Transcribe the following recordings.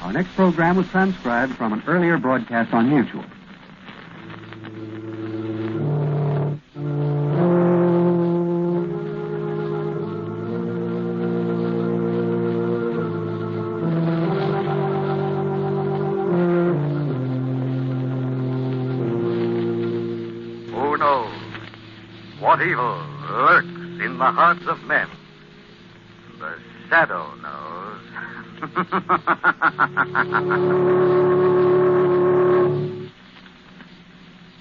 Our next program was transcribed from an earlier broadcast on Mutual. Who knows what evil lurks in the hearts of men? The shadow knows.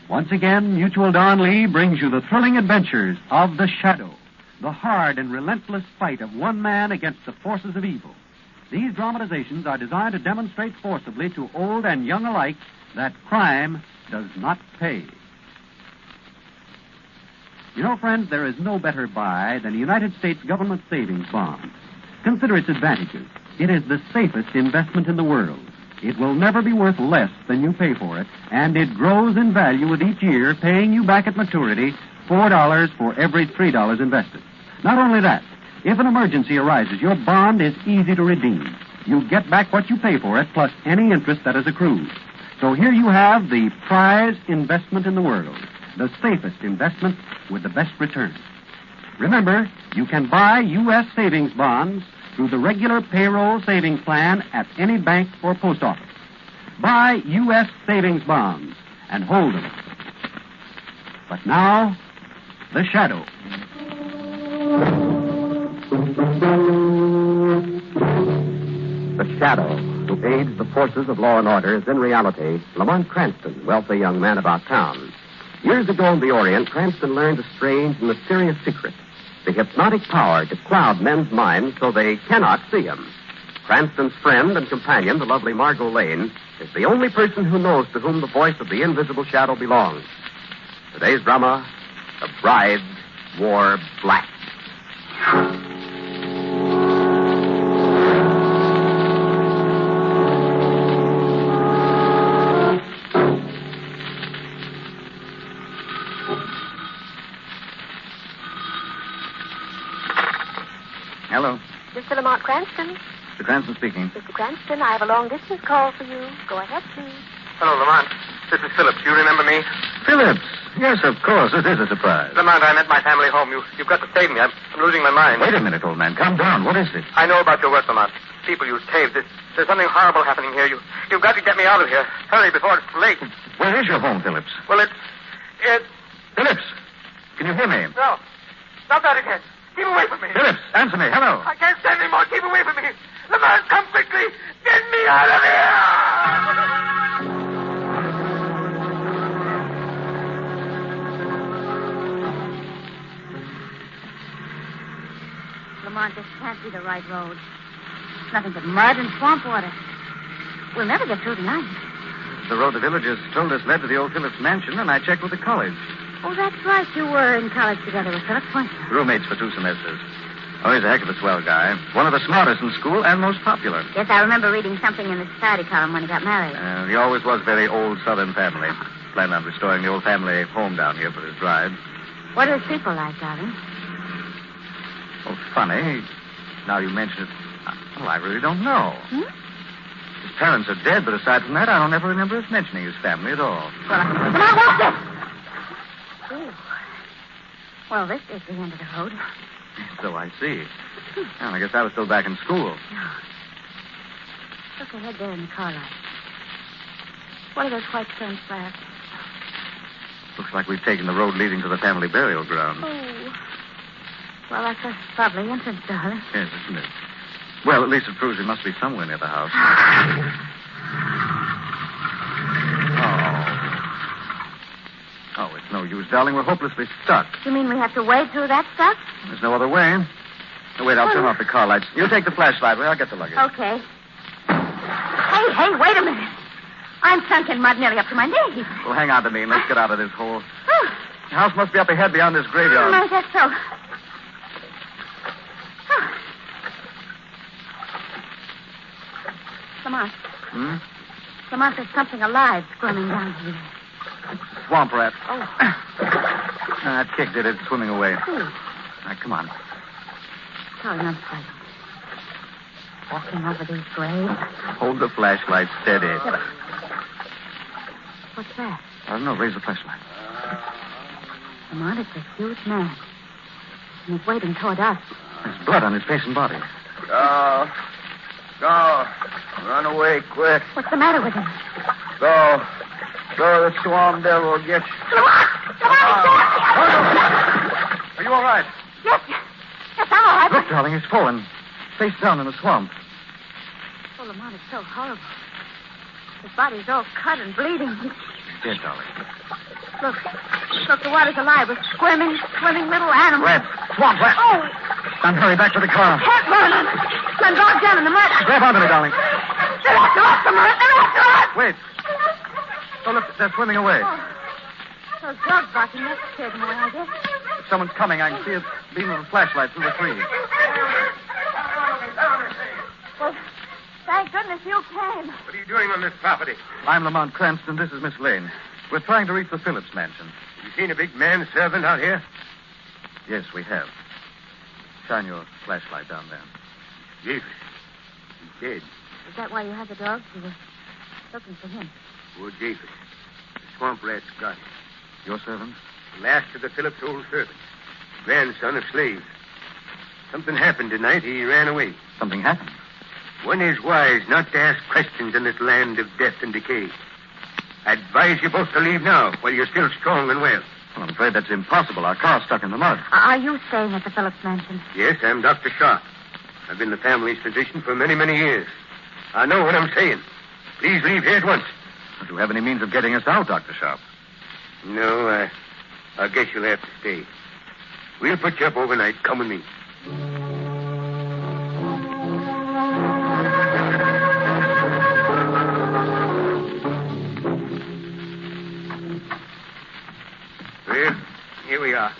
Once again, Mutual Don Lee brings you the thrilling adventures of The Shadow, the hard and relentless fight of one man against the forces of evil. These dramatizations are designed to demonstrate forcibly to old and young alike that crime does not pay. You know, friends, there is no better buy than a United States government savings bond. Consider its advantages. It is the safest investment in the world. It will never be worth less than you pay for it, and it grows in value with each year, paying you back at maturity $4 for every $3 invested. Not only that, if an emergency arises, your bond is easy to redeem. You get back what you pay for it, plus any interest that has accrued. So here you have the prize investment in the world, the safest investment with the best return. Remember, you can buy U.S. savings bonds through the regular payroll savings plan at any bank or post office. Buy U.S. savings bonds and hold them. But now, The Shadow. The Shadow, who aids the forces of law and order, is in reality Lamont Cranston, wealthy young man about town. Years ago in the Orient, Cranston learned a strange and mysterious secret. The hypnotic power to cloud men's minds so they cannot see him. Cranston's friend and companion, the lovely Margo Lane, is the only person who knows to whom the voice of the invisible shadow belongs. Today's drama, The Bride Wore Black. Hello. Mr. Lamont Cranston. Mr. Cranston speaking. Mr. Cranston, I have a long-distance call for you. Go ahead, please. Hello, Lamont. This is Phillips. You remember me? Phillips. Yes, of course. It is a surprise. Lamont, I'm at my family home. You've got to save me. I'm losing my mind. Wait a minute, old man. Calm down. What is it? I know about your work, Lamont. People you saved. There's something horrible happening here. You've got to get me out of here. Hurry before it's too late. Where is your home, Phillips? Well, it's... Phillips! Can you hear me? No. Not that again. Keep away from me. Phillips, answer me. Hello. I can't stand anymore. Keep away from me. Lamont, come quickly. Get me out of here. Lamont, this can't be the right road. It's nothing but mud and swamp water. We'll never get through tonight. The road the villagers told us led to the old Phillips mansion, and I checked with the college. Oh, that's right. You were in college together with Phillips, weren't you? Roommates for 2 semesters. Oh, he's a heck of a swell guy. One of the smartest in school and most popular. Yes, I remember reading something in the society column when he got married. He always was very old Southern family. Planned on restoring the old family home down here for his bride. What are his people like, darling? Oh, funny. Now you mention it. Well, I really don't know. His parents are dead, but aside from that, I don't ever remember us mentioning his family at all. Well, Lamont, watch it! Ooh. Well, this is the end of the road. So I see. Well, I guess I was still back in school. No. Look ahead there in the car light. What are those white stone slabs? Looks like we've taken the road leading to the family burial ground. Oh. Well, that's a lovely entrance, darling. Yes, isn't it? Well, at least it proves we must be somewhere near the house. Oh, it's no use, darling. We're hopelessly stuck. You mean we have to wade through that stuff? There's no other way. Oh, wait, I'll turn off the car lights. You take the flashlight. I'll get the luggage. Okay. Hey, wait a minute. I'm sunk in mud nearly up to my knees. Well, hang on to me and let's get out of this hole. The house must be up ahead beyond this graveyard. No, that's so. Lamont. Lamont, there's something alive swimming down here. Swamp rat. Oh. That kick did it, swimming away. Ooh. All right, come on. Darling, I'm frightened. walking over these graves. Hold the flashlight steady. Yeah, but... What's that? No, raise the flashlight. Lamont, it's a huge man. And he's wading toward us. There's blood on his face and body. Go. Go. Run away quick. What's the matter with him? Go. Go, the swamp devil will get you. Lamont! Lamont, Are you all right? Yes. Yes, I'm all right. Look, darling, he's fallen. Face down in the swamp. Oh, Lamont, it's so horrible. His body's all cut and bleeding. He's dead, darling. Look, the water's alive with swimming little animals. Red. Swamp rat. Oh, Now hurry back to the car. can't run. I'm bogged down in the mud. Grab onto me, darling. They're after us, Lamont. They're after us. Wait. Oh, look, they're swimming away. Oh, those dogs barking, that scared them away, I guess. If someone's coming, I can see a beam of a flashlight through the trees. Well, thank goodness you came. What are you doing on this property? I'm Lamont Cranston. This is Miss Lane. We're trying to reach the Phillips mansion. You seen a big man servant out here? Yes, we have. Shine your flashlight down there. Yes. He's dead. Is that why you had the dogs? You were looking for him. Poor Japheth. The swamp rats got him. Your servant? The last of the Phillips old servants. Grandson of slaves. Something happened tonight. He ran away. Something happened. One is wise not to ask questions in this land of death and decay. I advise you both to leave now while you're still strong and well. Well, I'm afraid that's impossible. Our car's stuck in the mud. Are you staying at the Phillips mansion? Yes, I'm Dr. Sharp. I've been the family's physician for many, many years. I know what I'm saying. Please leave here at once. Do you have any means of getting us out, Dr. Sharp? No, I guess you'll have to stay. We'll put you up overnight. Come with me. Well, here we are.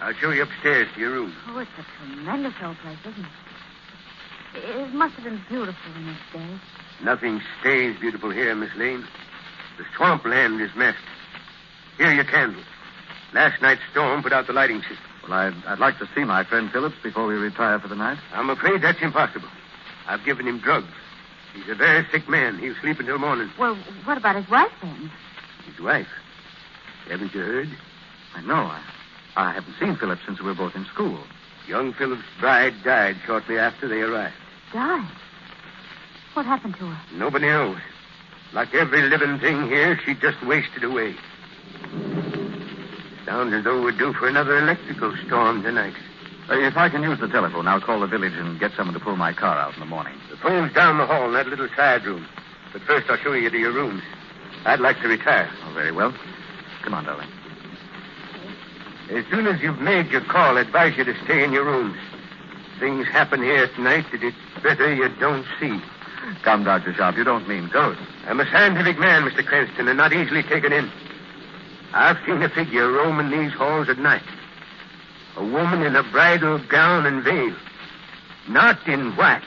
I'll show you upstairs to your room. Oh, it's a tremendous old place, isn't it? It must have been beautiful in this day. Nothing stays beautiful here, Miss Lane. The swamp land is messed. Here are your candles. Last night's storm put out the lighting system. Well, I'd like to see my friend Phillips before we retire for the night. I'm afraid that's impossible. I've given him drugs. He's a very sick man. He'll sleep until morning. Well, what about his wife, then? His wife? Haven't you heard? I know. I haven't seen Phillips since we were both in school. Young Phillips' bride died shortly after they arrived. Died? What happened to her? Nobody knows. Like every living thing here, she just wasted away. Sounds as though we're due for another electrical storm tonight. If I can use the telephone, I'll call the village and get someone to pull my car out in the morning. The phone's down the hall in that little side room. But first I'll show you to your rooms. I'd like to retire. Oh, very well. Come on, darling. As soon as you've made your call, I advise you to stay in your rooms. Things happen here tonight that it's better you don't see. Come, Dr. Sharp, you don't mean ghosts. I'm a scientific man, Mr. Cranston, and not easily taken in. I've seen a figure roaming these halls at night. A woman in a bridal gown and veil. Not in white,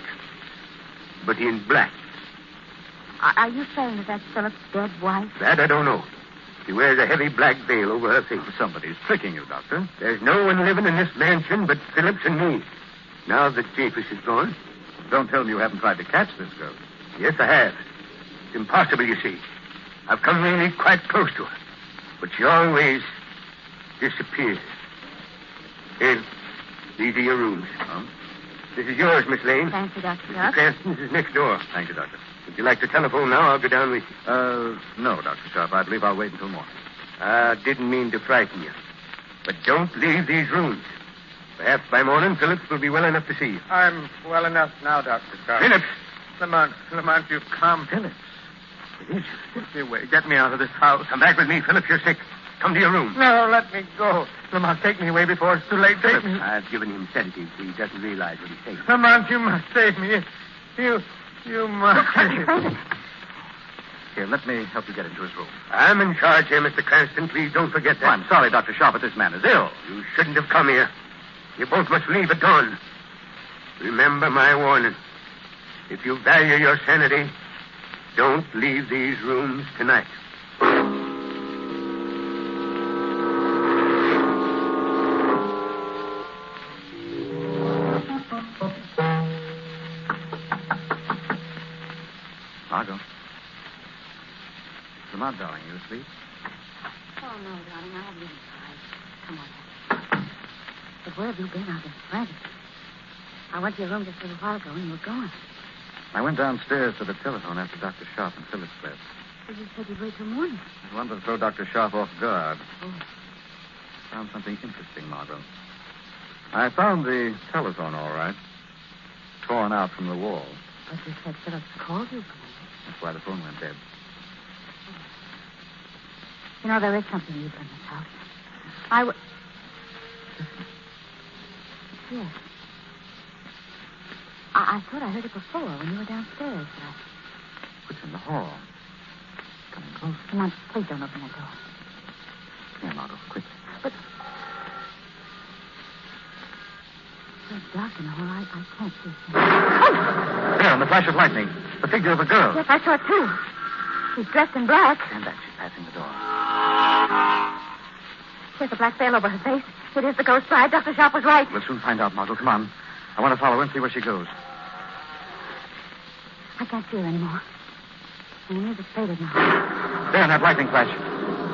but in black. Are you saying that that's Phillips' dead wife? That I don't know. She wears a heavy black veil over her face. Somebody's tricking you, Doctor. There's no one living in this mansion but Phillips and me. Now that Japheth is gone. Don't tell me you haven't tried to catch this girl. Yes, I have. It's impossible, you see. I've come really quite close to her. But she always disappears. Here, these are your rooms. Oh? This is yours, Miss Lane. Thank you, Dr. Mr. Sharp. Cranston's is next door. Thank you, Doctor. If you like to telephone now, I'll go down with you. No, Dr. Sharp. I believe I'll wait until morning. I didn't mean to frighten you. But don't leave these rooms. Perhaps by morning, Phillips will be well enough to see you. I'm well enough now, Dr. Sharp. Phillips! Lamont, you've come. Phillips? It is you. Get me away. Get me out of this house. Come back with me, Phillips. You're sick. Come to your room. No, let me go. Lamont, take me away before it's too late. Take me. I've given him sedatives. He doesn't realize what he's saying. Lamont, you must save me. You must. Here, let me help you get into his room. I'm in charge here, Mr. Cranston. Please don't forget that. Oh, I'm sorry, Dr. Sharp, but this man is ill. You shouldn't have come here. You both must leave at dawn. Remember my warning. If you value your sanity, don't leave these rooms tonight. Margo. Lamont, darling, you asleep? Oh, no, darling. I haven't even tried. Come on. But where have you been? I've been frantic. I went to your room just a little while ago and you were gone. I went downstairs to the telephone after Dr. Sharp and Phyllis left. Well, you said you'd wait till morning. I wanted to throw Dr. Sharp off guard. Oh. Found something interesting, Margo. I found the telephone, all right. Torn out from the wall. But you said Phyllis called you. That's why the phone went dead. You know, there is something evil in this house. Yes. I thought I heard it before when you were downstairs. It's in the hall. Coming close. Come on, please don't open that door. Here, Margo, quick. But... It's dark in the hall. I can't see. Oh! There, in the flash of lightning. The figure of a girl. Yes, I saw it, too. She's dressed in black. Stand back. She's passing the door. There's a black veil over her face. It is the ghost bride. Dr. Sharp was right. We'll soon find out, Margo. Come on. I want to follow her and see where she goes. I can't see her anymore. And the music's faded now. There, in that lightning flash.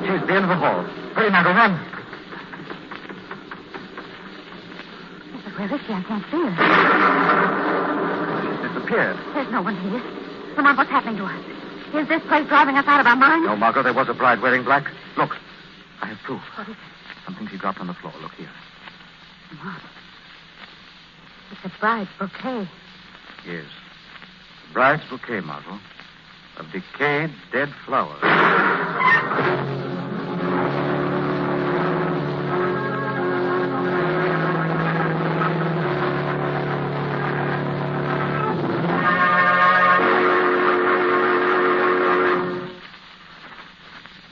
She's at the end of the hall. Hurry, Margo, run. Yes, but where is she? I can't see her. She's disappeared. There's no one here. Lamont, what's happening to us? Is this place driving us out of our minds? No, Margo, there was a bride wearing black. Look, I have proof. What is it? Something she dropped on the floor. Look here. Lamont. It's a bride's bouquet. Yes. The bride's bouquet, Margo. Of decayed, dead flowers.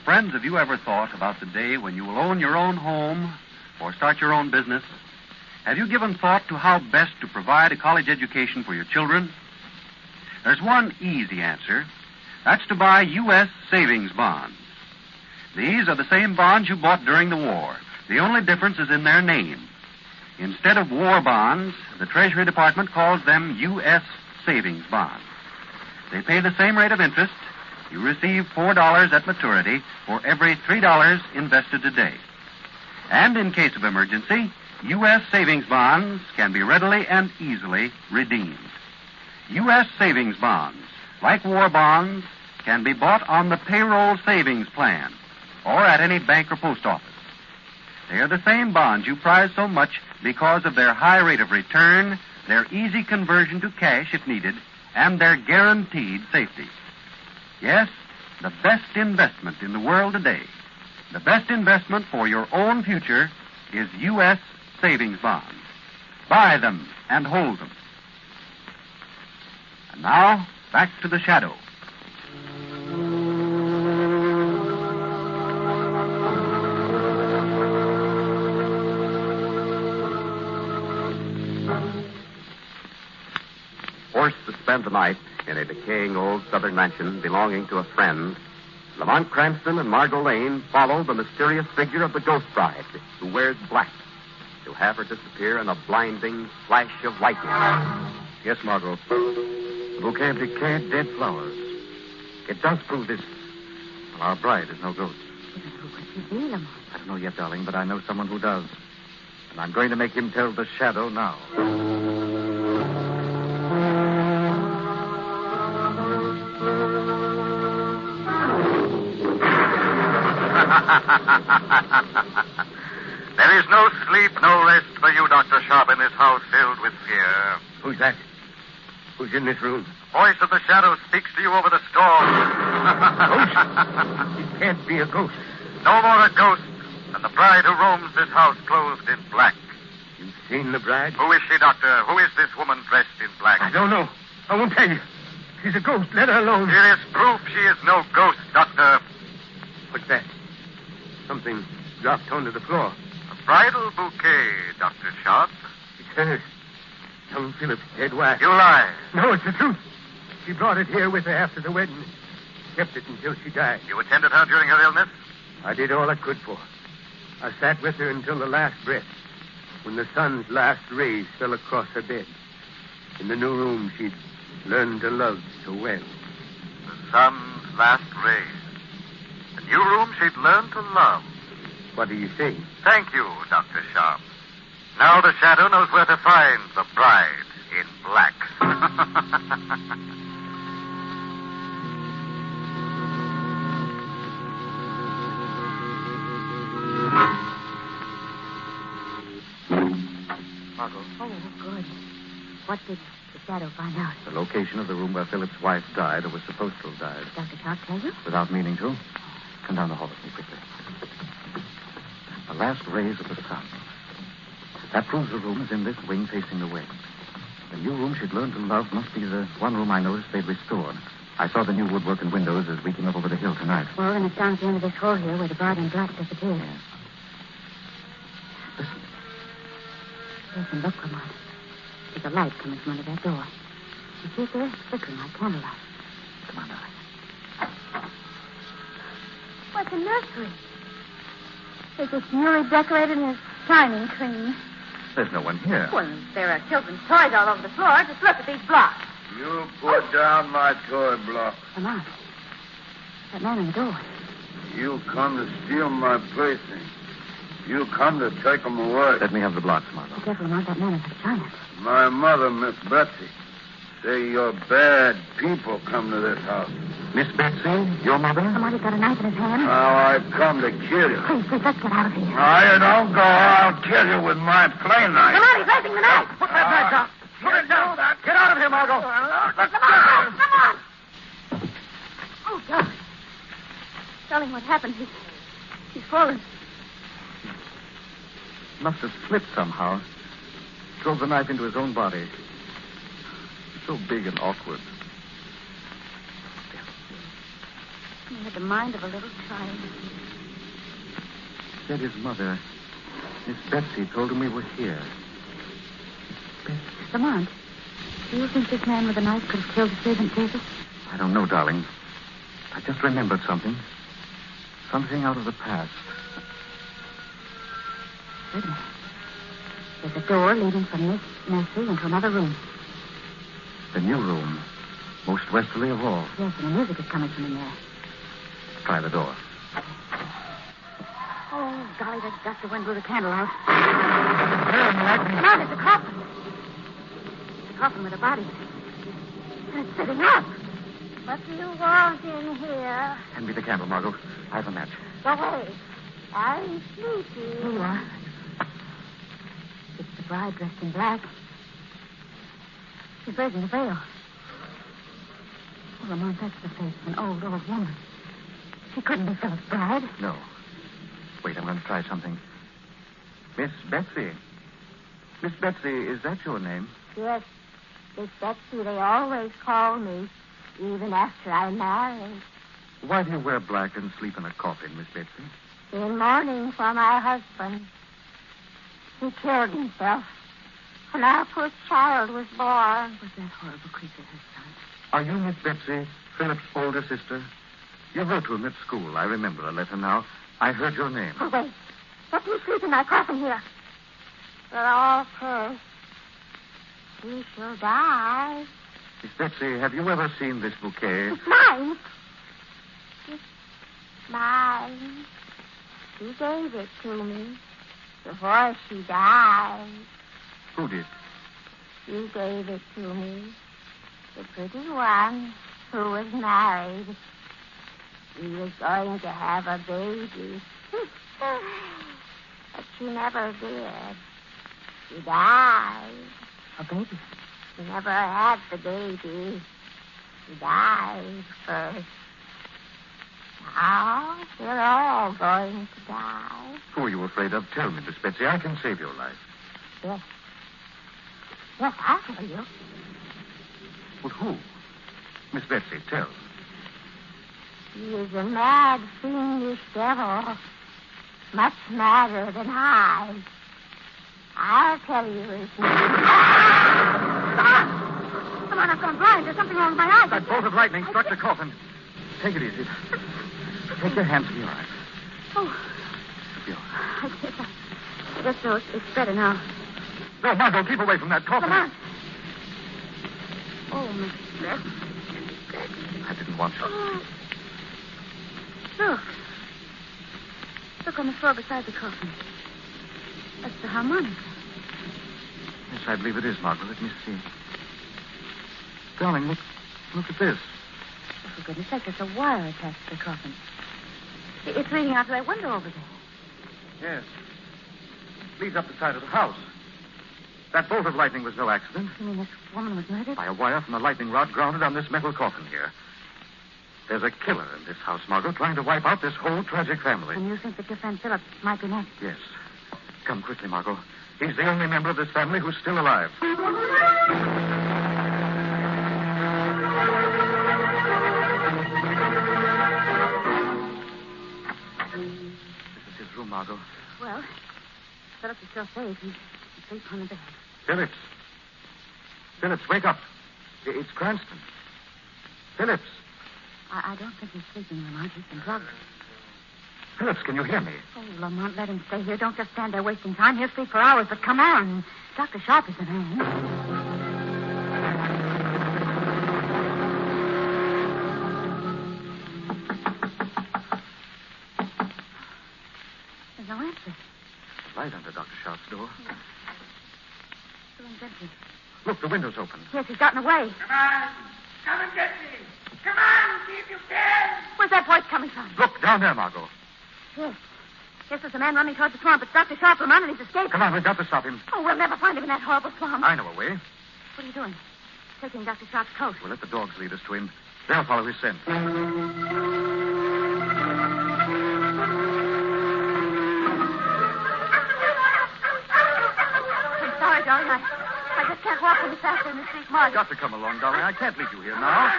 Friends, have you ever thought about the day when you will own your own home or start your own business? Have you given thought to how best to provide a college education for your children? There's one easy answer. That's to buy U.S. savings bonds. These are the same bonds you bought during the war. The only difference is in their name. Instead of war bonds, the Treasury Department calls them U.S. savings bonds. They pay the same rate of interest. You receive $4 at maturity for every $3 invested today. And in case of emergency, U.S. savings bonds can be readily and easily redeemed. U.S. savings bonds, like war bonds, can be bought on the payroll savings plan or at any bank or post office. They are the same bonds you prize so much because of their high rate of return, their easy conversion to cash if needed, and their guaranteed safety. Yes, the best investment in the world today, the best investment for your own future is U.S. savings bonds. Buy them and hold them. And now, back to the shadow. Forced to spend the night in a decaying old southern mansion belonging to a friend, Lamont Cranston and Margo Lane follow the mysterious figure of the ghost bride who wears black to have her disappear in a blinding flash of lightning. Yes, Margo. A bouquet of decayed, dead flowers. It does prove this. Well, our bride is no ghost. Who could she be, Lamont? I don't know yet, darling, but I know someone who does. And I'm going to make him tell the shadow now. There is no sleep, no rest for you, Dr. Sharp, in this house filled with fear. Who's that? Who's in this room? Voice of the shadow speaks to you over the storm. Ghost? It can't be a ghost. No more a ghost than the bride who roams this house clothed in black. You've seen the bride? Who is she, Doctor? Who is this woman dressed in black? I don't know. I won't tell you. She's a ghost. Let her alone. Here is proof she is no ghost, Doctor. What's that? Something dropped onto the floor. A bridal bouquet, Dr. Sharp. It's hers. Young Philip's dead wife. You lie. No, it's the truth. She brought it here with her after the wedding. Kept it until she died. You attended her during her illness? I did all I could for her. I sat with her until the last breath, when the sun's last rays fell across her bed. In the new room she'd learned to love so well. sun's last rays. The new room she'd learned to love. What do you say? Thank you, Dr. Sharp. Now the shadow knows where to find the bride in black. Margo. Oh, good. What did the shadow find out? The location of the room where Philip's wife died, or was supposed to have died. Did Dr. Sharp tell you? Without meaning to. Come down the hall with me quickly. The last rays of the sun. That proves the room is in this wing facing the west. The new room she'd learned to love must be the one room I noticed they'd restored. I saw the new woodwork and windows as we came up over the hill tonight. Well, then it's down at the end of this hall here where the bride in black disappeared. Yes. Listen. Listen, look, Lamont. There's a light coming from under that door. You see it there? Flickering like candlelight. Come on, darling. What's a nursery? It's just newly decorated and it's shining clean. There's no one here. Well, there are children's toys all over the floor. Just look at these blocks. You put down my toy block. Lamont. That man in the door. You come to steal my playthings. You come to take them away. Let me have the blocks, Margo. Be careful, Lamont. That man is a giant. My mother, Miss Betsy, say your bad people come to this house. Miss Betsy, your mother? Lamont, he's got a knife in his hand. Now I come to kill you. Please, let's get out of here. Now you don't go. I'll kill you with my play knife. Lamont, he's raising the knife. Put that knife down. Put it down. Get out of here, Margo. Come on. Oh, God. Darling, what happened? He's fallen. Must have slipped somehow. Drove the knife into his own body. So big and awkward. He had the mind of a little child. Said his mother, Miss Betsy, told him we were here. Lamont, do you think this man with the knife could have killed the servant Jesus? I don't know, darling. I just remembered something. Something out of the past. Wait a minute. There's a door leading from this nursery into another room. The new room. Most westerly of all. Yes, and the music is coming from in there. Try the door. Oh, golly, that gust of wind blew the candle out. Come on, it's a coffin. It's a coffin with a body. And it's sitting up. What do you want in here? Hand me the candle, Margo. I have a match. Go away. I'm sleepy. Here you are. It's the bride dressed in black. She's raising the veil. Oh, Lamont, that's the face of an old woman. She couldn't be Philip's bride. No. Wait, I'm going to try something. Miss Betsy. Miss Betsy, is that your name? Yes, Miss Betsy, they always call me, even after I'm married. Why do you wear black and sleep in a coffin, Miss Betsy? In mourning for my husband. He killed himself when our poor child was born. Was that horrible creature her son? Are you Miss Betsy, Philip's older sister? You wrote to him at school. I remember a letter now. I heard your name. Oh, wait. Let me sleep in my coffin here. We're all cursed. He shall die. Miss Betsy, have you ever seen this bouquet? It's mine. It's mine. She gave it to me before she died. Who did? She gave it to me. The pretty one who was married. She was going to have a baby. But she never did. She died. A baby? She never had the baby. She died first. Now we're all going to die. Who are you afraid of? Tell me, Miss Betsy. I can save your life. Yes. Yes, I'll tell you. But who? Miss Betsy, tell. He is a mad, fiendish devil. Much madder than I. I'll tell you his name. Come on, I've gone blind. There's something wrong with my eyes. That bolt of lightning struck the coffin. Take it easy. Take your hands from your eyes. Oh, Be all right. I guess so. It's better now. No, Margo, keep away from that coffin. Come on. Oh, Miss Betsy. I I didn't want you. Oh. Look. Look on the floor beside the coffin. That's the harmonica. Yes, I believe it is, Margo. Let me see. Darling, look at this. Oh, for goodness sake, there's a wire attached to the coffin. It's leading out to that window over there. Yes. It leads up the side of the house. That bolt of lightning was no accident. You mean this woman was murdered? By a wire from a lightning rod grounded on this metal coffin here. There's a killer in this house, Margo, trying to wipe out this whole tragic family. And you think that your friend Philip might be next? Yes. Come quickly, Margo. He's the only member of this family who's still alive. This is his room, Margo. Well, Philip is still safe. He's asleep on the bed. Phillips, wake up. It's Cranston. Phillips. I don't think he's sleeping, Lamont. He's been drugged. Phillips, can you hear me? Oh, Lamont, let him stay here. Don't just stand there wasting time. He'll sleep for hours, but come on. Dr. Sharp is the man. There's no answer. Light under Dr. Sharp's door. Still empty. Look, the window's open. Yes, he's gotten away. Come on. Come and get me. Come on, see if you can. Where's that voice coming from? Look, down there, Margo. Yes. Yes, there's a man running towards the swamp. It's Dr. Sharp, Lamont, and he's escaped. Come on, we've got to stop him. Oh, we'll never find him in that horrible swamp. I know a way. What are you doing? Taking Dr. Sharp's coat. We'll let the dogs lead us to him. They'll follow his scent. I'm sorry, darling. I just can't walk any faster in this deep mud. You've got to come along, darling. I can't leave you here now.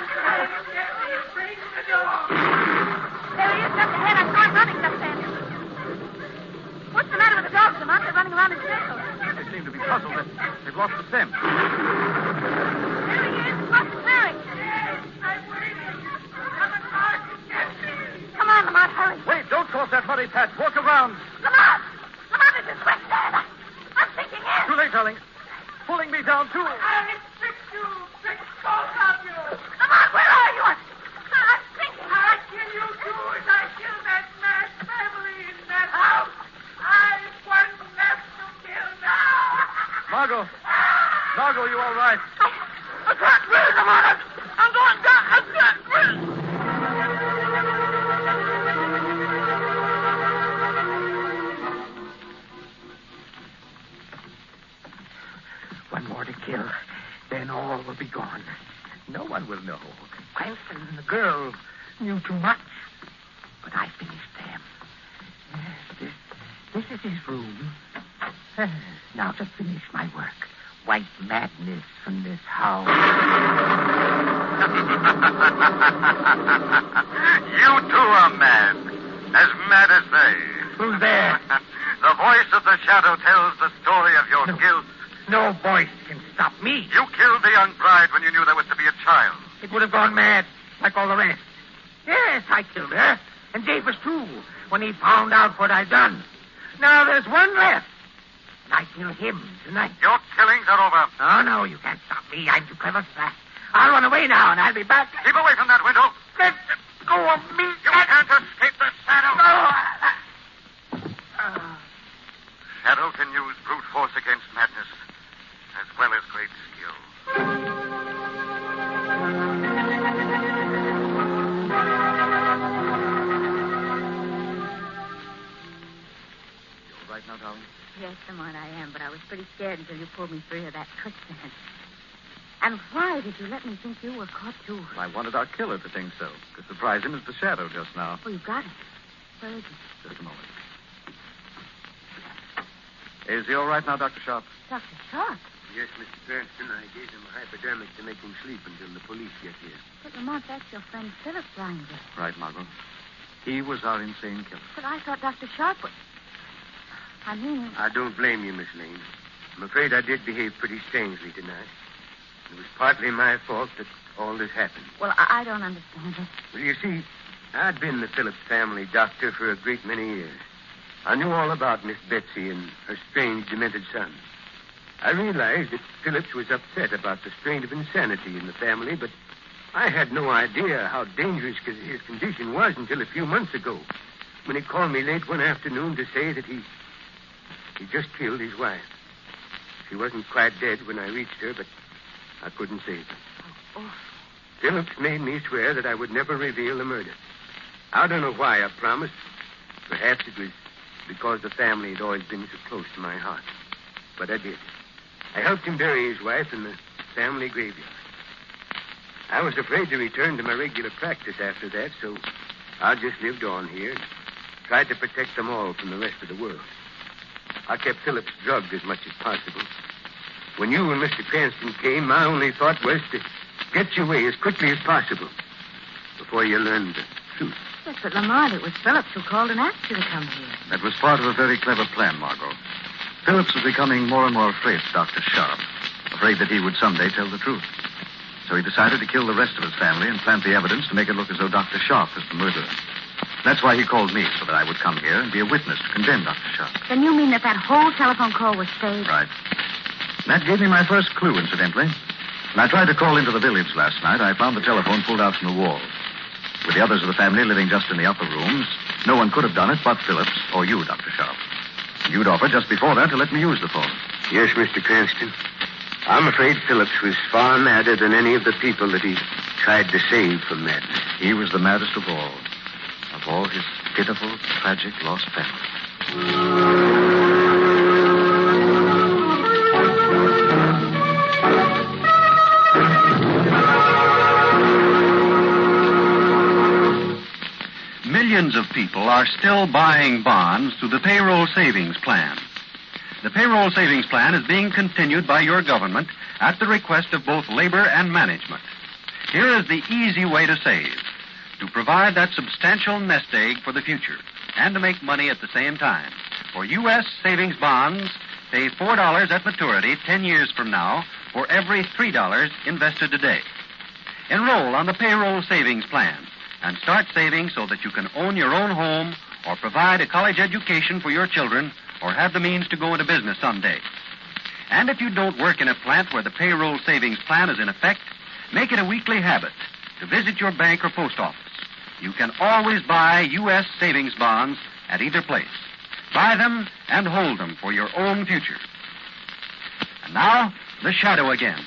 There he is, just ahead. I saw him running just then. What's the matter with the dogs, Lamont? They're running around in circles. They seem to be puzzled. They've lost the scent. There he is. Across the clearing. Come on, Lamont, hurry. Wait, don't cross that muddy patch. Walk around. Lamont! Lamont, this is quicksand. I'm sinking in. Too late, darling. Pulling me down, too. I'll fix you. Fix both of you. Lamont, where are you? I'm sinking. I kill you, too, as I kill that mad family in that house. I've one left to kill now. Margo, you all right? I can't breathe, Lamont. I'm going down. I can't breathe. One more to kill. Then all will be gone. No one will know. Cranston and the girl knew too much. But I finished them. This is his room. Now to finish my work. White madness from this house. You too are mad. As mad as they. Who's there? The voice of the shadow tells the story of your guilt. No voice can stop me. You killed the young bride when you knew there was to be a child. It would have gone mad, like all the rest. Yes, I killed her. And Davis, too, when he found out what I'd done. Now there's one left. And I kill him tonight. Your killings are over. Oh, no, you can't stop me. I'm too clever for that. I'll run away now, and I'll be back. Keep away from that window. Let go of me. You can't escape the shadow. Shadow can use brute force against madness, as well as great skill. You all right now, darling? Yes, Lamont, I am, but I was pretty scared until you pulled me free of that quicksand. And why did you let me think you were caught, too? I wanted our killer to think so. To surprise him as the shadow just now. Oh, you got it. Where is he? Just a moment. Is he all right now, Dr. Sharp? Dr. Sharp? Yes, Mr. Cranston, I gave him a hypodermic to make him sleep until the police get here. But, Lamont, that's your friend Philip lying there. Right, Margo. He was our insane killer. But I thought Dr. Sharp was... I mean... I don't blame you, Miss Lane. I'm afraid I did behave pretty strangely tonight. It was partly my fault that all this happened. Well, I don't understand it. Well, you see, I'd been the Phillips family doctor for a great many years. I knew all about Miss Betsy and her strange, demented son. I realized that Phillips was upset about the strain of insanity in the family, but I had no idea how dangerous his condition was until a few months ago, when he called me late one afternoon to say that he just killed his wife. She wasn't quite dead when I reached her, but I couldn't save her. Oh. Phillips made me swear that I would never reveal the murder. I don't know why I promised. Perhaps it was because the family had always been so close to my heart. But I did. I helped him bury his wife in the family graveyard. I was afraid to return to my regular practice after that, so I just lived on here and tried to protect them all from the rest of the world. I kept Phillips drugged as much as possible. When you and Mr. Cranston came, my only thought was to get you away as quickly as possible before you learned the truth. Yes, but Lamont, it was Phillips who called and asked you to come here. That was part of a very clever plan, Margot. Phillips was becoming more and more afraid of Dr. Sharp, afraid that he would someday tell the truth. So he decided to kill the rest of his family and plant the evidence to make it look as though Dr. Sharp was the murderer. That's why he called me, so that I would come here and be a witness to condemn Dr. Sharp. Then you mean that whole telephone call was staged? Right. That gave me my first clue, incidentally. When I tried to call into the village last night, I found the telephone pulled out from the wall. With the others of the family living just in the upper rooms, no one could have done it but Phillips or you, Dr. Sharp. And you'd offered just before that to let me use the phone. Yes, Mr. Cranston. I'm afraid Phillips was far madder than any of the people that he tried to save from madness. He was the maddest of all his pitiful, tragic, lost family. Millions of people are still buying bonds through the payroll savings plan. The payroll savings plan is being continued by your government at the request of both labor and management. Here is the easy way to save, to provide that substantial nest egg for the future, and to make money at the same time. For U.S. savings bonds, pay $4 at maturity 10 years from now for every $3 invested today. Enroll on the payroll savings plan and start saving so that you can own your own home or provide a college education for your children or have the means to go into business someday. And if you don't work in a plant where the payroll savings plan is in effect, make it a weekly habit to visit your bank or post office. You can always buy U.S. savings bonds at either place. Buy them and hold them for your own future. And now, the shadow again.